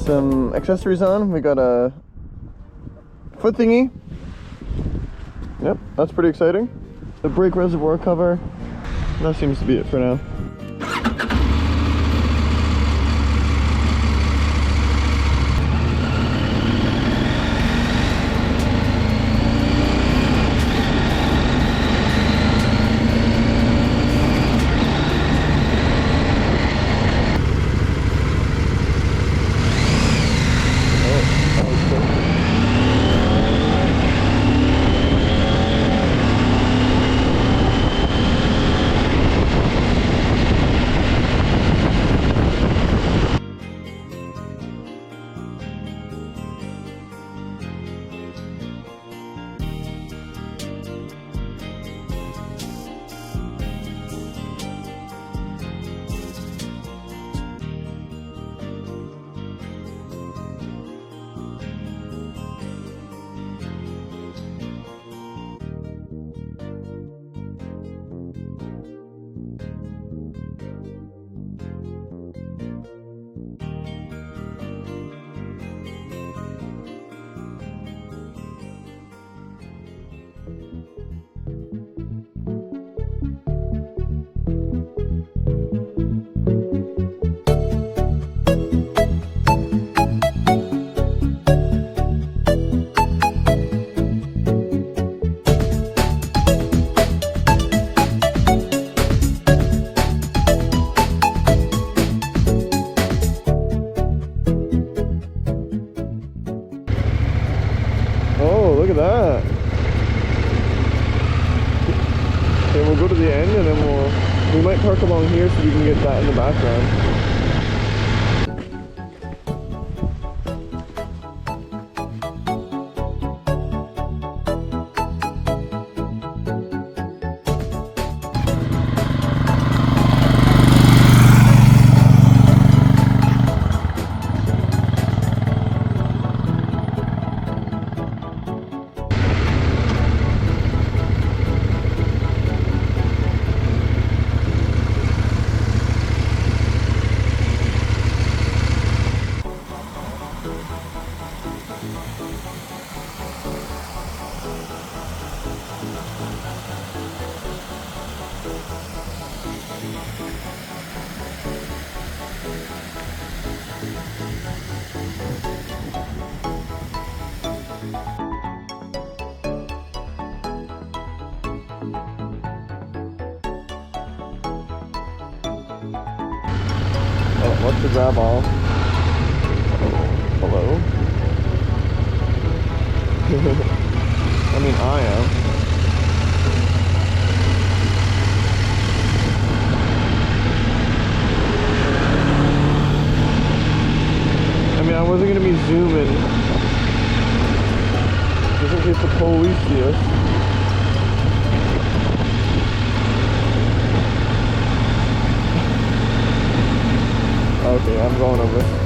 some accessories on. We got a foot thingy. Yep, that's pretty exciting. The brake reservoir cover. That seems to be it for now. Look at that. Okay, we'll go to the end and then we might park along here so we can get that in the background. What's the grab all? Hello? I mean, I am. I mean, I wasn't gonna be zooming just in case the police see us. Okay, I'm going over.